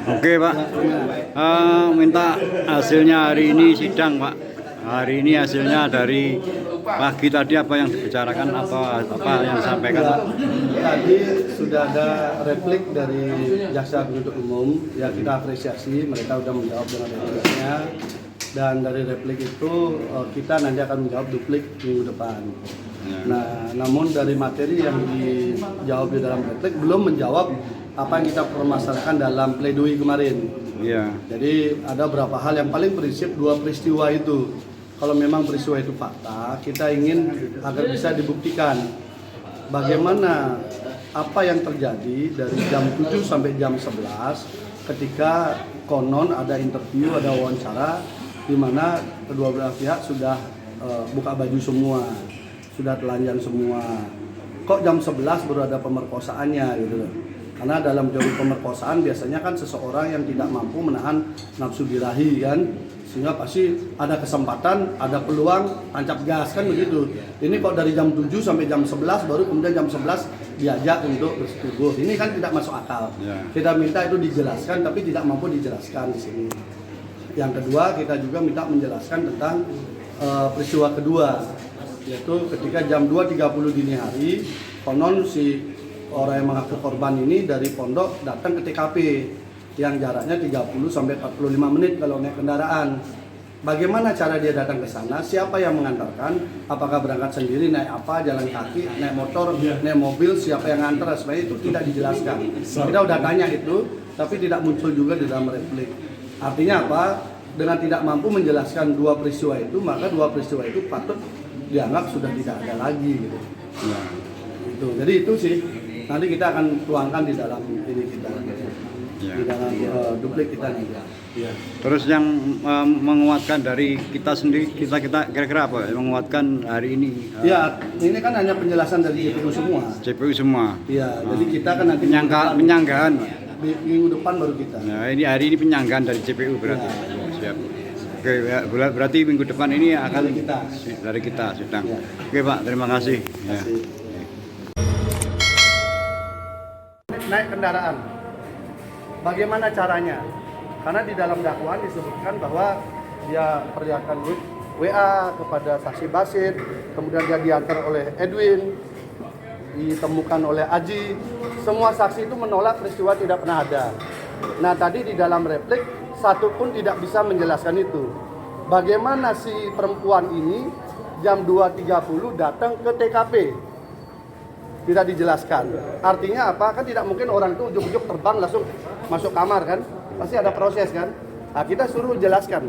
Oke Pak, minta hasilnya hari ini sidang Pak. Hari ini hasilnya dari pagi tadi apa yang dibicarakan, apa yang disampaikan Pak? Tadi sudah ada replik dari jaksa penuntut umum, ya kita apresiasi mereka sudah menjawab dengan repliknya, dan dari replik itu kita nanti akan menjawab duplik minggu depan. Nah, namun dari materi yang dijawab di dalam replik belum menjawab apa yang kita permasalahkan dalam pledoi kemarin. Iya. Jadi ada beberapa hal yang paling prinsip dua peristiwa itu. Kalau memang peristiwa itu fakta, kita ingin agar bisa dibuktikan bagaimana apa yang terjadi dari jam 7 sampai jam 11 ketika konon ada interview, ada wawancara di mana kedua belah pihak sudah buka baju semua, sudah telanjang semua. Kok jam 11 baru ada pemerkosaannya gitu loh. Karena dalam teori pemerkosaan biasanya kan seseorang yang tidak mampu menahan nafsu birahi kan, sehingga pasti ada kesempatan, ada peluang tancap gas kan begitu. Ini kok dari jam 7 sampai jam 11 baru kemudian jam 11 diajak untuk bersetubuh. Ini kan tidak masuk akal. Kita minta itu dijelaskan tapi tidak mampu dijelaskan di sini. Yang kedua, kita juga minta menjelaskan tentang peristiwa kedua, yaitu ketika jam 2.30 dini hari konon si orang yang mengaku korban ini dari pondok datang ke TKP yang jaraknya 30 sampai 45 menit kalau naik kendaraan. Bagaimana cara dia datang ke sana? Siapa yang mengantarkan? Apakah berangkat sendiri, naik apa, jalan kaki, naik motor, naik mobil, siapa yang ngantar? Sebenarnya itu tidak dijelaskan. Kita udah tanya itu, tapi tidak muncul juga di dalam replik. Artinya apa? Dengan tidak mampu menjelaskan dua peristiwa itu, maka dua peristiwa itu patut dianggap sudah tidak ada lagi gitu. Nah, itu. Jadi itu sih. Nanti kita akan tuangkan di dalam ini kita, di dalam duplik kita nanti. Ya. Terus yang menguatkan dari kita sendiri, kita kira-kira apa yang menguatkan hari ini? Ya, ini kan hanya penjelasan dari JPU semua. JPU semua. Iya, jadi kita kan nanti penyanggahan. Minggu depan baru kita. Nah, ini hari ini penyanggahan dari JPU berarti. Ya. Siap. Oke, ya, berarti minggu depan ini akan dari kita sidang. Ya. Oke Pak, terima kasih. Terima kasih. Ya. Naik kendaraan, bagaimana caranya? Karena di dalam dakwaan disebutkan bahwa dia perlihatkan WA kepada saksi Basit, kemudian dia diantar oleh Edwin, ditemukan oleh Aji. Semua saksi itu menolak peristiwa tidak pernah ada. Nah tadi di dalam replik satu pun tidak bisa menjelaskan itu. Bagaimana si perempuan ini jam 2.30 datang ke TKP? Tidak dijelaskan. Artinya apa? Kan tidak mungkin orang itu ujuk-ujuk terbang langsung masuk kamar kan? Pasti ada proses kan? Nah, kita suruh jelaskan.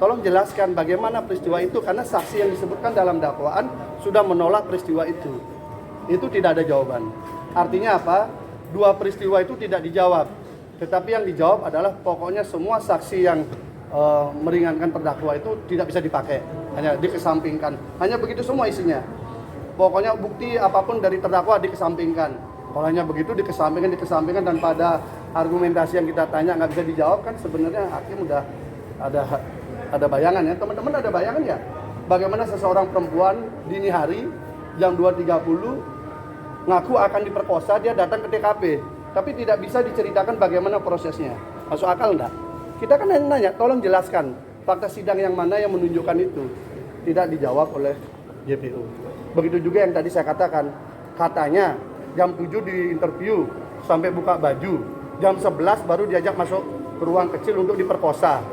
Tolong jelaskan bagaimana peristiwa itu, karena saksi yang disebutkan dalam dakwaan sudah menolak peristiwa itu. Itu tidak ada jawaban. Artinya apa? Dua peristiwa itu tidak dijawab. Tetapi yang dijawab adalah pokoknya semua saksi yang meringankan terdakwa itu tidak bisa dipakai. Hanya dikesampingkan. Hanya begitu semua isinya. Pokoknya bukti apapun dari terdakwa dikesampingkan. Kalau hanya begitu dikesampingkan dan pada argumentasi yang kita tanya nggak bisa dijawab, kan sebenarnya hakim udah ada bayangan ya. Teman-teman ada bayangan ya? Bagaimana seseorang perempuan dini hari jam 2.30 ngaku akan diperkosa, dia datang ke TKP, tapi tidak bisa diceritakan bagaimana prosesnya. Masuk akal enggak? Kita kan nanya, tolong jelaskan fakta sidang yang mana yang menunjukkan itu. Tidak dijawab oleh JPU. Begitu juga yang tadi saya katakan, katanya jam 7 di interview sampai buka baju, jam 11 baru diajak masuk ke ruang kecil untuk diperkosa.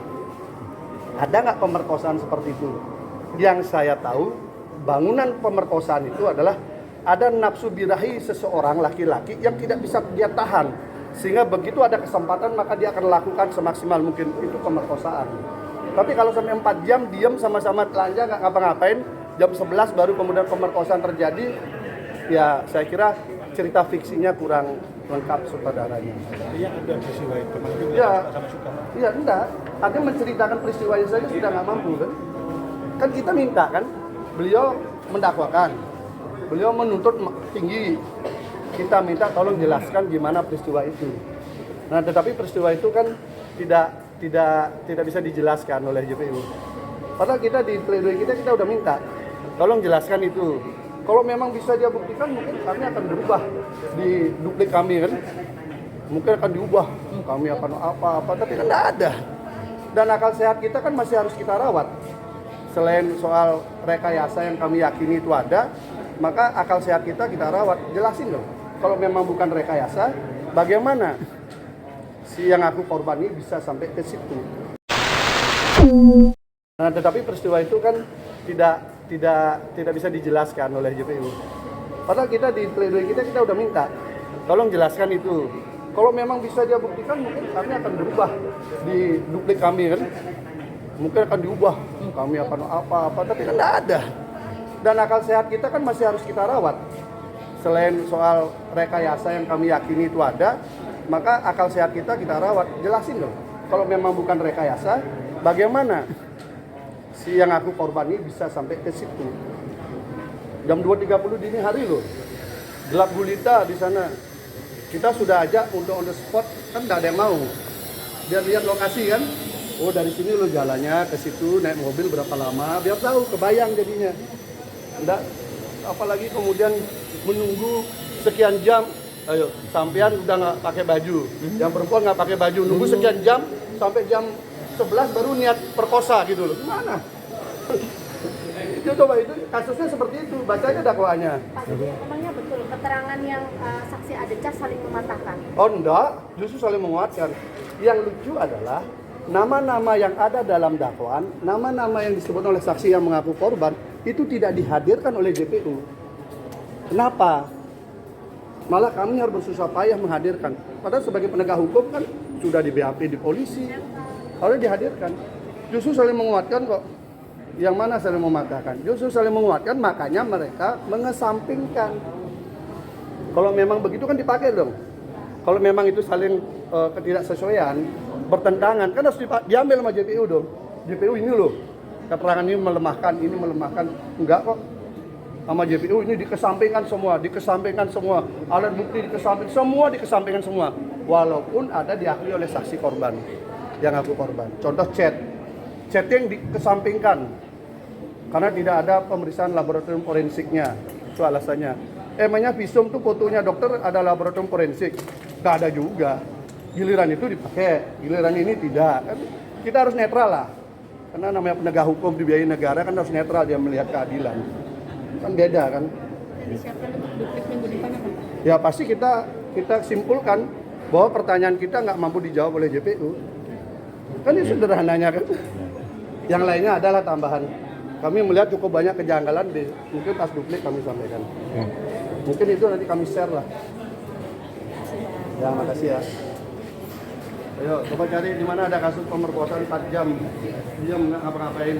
Ada nggak pemerkosaan seperti itu? Yang saya tahu, bangunan pemerkosaan itu adalah ada nafsu birahi seseorang laki-laki yang tidak bisa dia tahan, sehingga begitu ada kesempatan maka dia akan lakukan semaksimal mungkin. Itu pemerkosaan. Tapi kalau sampai 4 jam diam sama-sama telanjang nggak ngapa-ngapain, jam 11 baru kemudian pemerkosaan terjadi, ya saya kira cerita fiksinya kurang lengkap saudaranya. Iya, ada peristiwa itu. Ya, iya enggak. Artinya menceritakan peristiwanya saja sudah nggak mampu kan? Kan kita minta kan, beliau mendakwakan, beliau menuntut tinggi. Kita minta tolong jelaskan gimana peristiwa itu. Nah, tetapi peristiwa itu kan tidak bisa dijelaskan oleh JPU. Padahal kita di pledoi kita udah minta, tolong jelaskan itu. Kalau memang bisa dia buktikan, mungkin kami akan berubah di duplik kami kan. mungkin akan diubah, kami akan apa-apa, tapi kan tidak ada. Dan akal sehat kita kan masih harus kita rawat. Selain soal rekayasa yang kami yakini itu ada, maka akal sehat kita rawat. Jelasin dong, kalau memang bukan rekayasa, bagaimana si yang aku korban ini bisa sampai ke situ. Nah, tetapi peristiwa itu kan tidak bisa dijelaskan oleh JPU. Padahal kita di pledoi kita udah minta, tolong jelaskan itu. Kalau memang bisa dia buktikan, mungkin kami akan berubah di duplik kami kan. Mungkin akan diubah, kami akan apa-apa, tapi kan tidak ada. Dan akal sehat kita kan masih harus kita rawat. Selain soal rekayasa yang kami yakini itu ada, maka akal sehat kita rawat. Jelasin dong, kalau memang bukan rekayasa, bagaimana si yang aku korban ini bisa sampai ke situ. Jam 2.30 dini hari loh, gelap gulita di sana. Kita sudah ajak untuk on the spot, kan tidak ada yang mau. Biar lihat lokasi kan, oh dari sini lo jalannya ke situ, naik mobil berapa lama, biar tahu, kebayang jadinya. Enggak, apalagi kemudian menunggu sekian jam. Ayo, sampean udah nggak pakai baju, yang perempuan nggak pakai baju, nunggu sekian jam sampai jam 11 baru niat perkosa gitu loh. Gimana? Itu coba, itu kasusnya seperti itu, baca aja dakwaannya. Pak, emangnya betul keterangan yang saksi Adecah saling mematahkan? Oh enggak, justru saling menguatkan. Yang lucu adalah nama-nama yang ada dalam dakwaan, nama-nama yang disebut oleh saksi yang mengaku korban itu tidak dihadirkan oleh JPU. Kenapa? Malah kami harus bersusah payah menghadirkan. Padahal sebagai penegak hukum kan sudah di BAP di polisi, harus dihadirkan. Justru saling menguatkan kok. Yang mana saling mematahkan? Justru saling menguatkan, makanya mereka mengesampingkan. Kalau memang begitu kan dipakai dong. Kalau memang itu saling ketidaksesuaian, bertentangan, kan harus diambil sama JPU dong. JPU ini loh, keterangan ini melemahkan, enggak kok. Sama JPU ini dikesampingkan semua, alat bukti dikesampingkan semua, walaupun ada diakui oleh saksi korban yang aku korban. Contoh chat yang dikesampingkan karena tidak ada pemeriksaan laboratorium forensiknya, itu alasannya. Emangnya visum tuh fotonya dokter ada laboratorium forensik? Nggak ada juga. Giliran itu dipakai, giliran ini tidak. Kan kita harus netral lah, karena namanya penegak hukum dibiayai negara kan harus netral dia melihat keadilan. Kan beda kan. Disiapkan untuk duplik minggu depan apa? Ya pasti kita simpulkan bahwa pertanyaan kita nggak mampu dijawab oleh JPU. Kan ini sederhananya kan. Yang lainnya adalah tambahan. Kami melihat cukup banyak kejanggalan mungkin pas duplik kami sampaikan. Mungkin itu nanti kami share lah. Ya makasih ya. Ayo coba cari di mana ada kasus pemerkosaan 4 jam. Dia nggak ngapa-ngapain.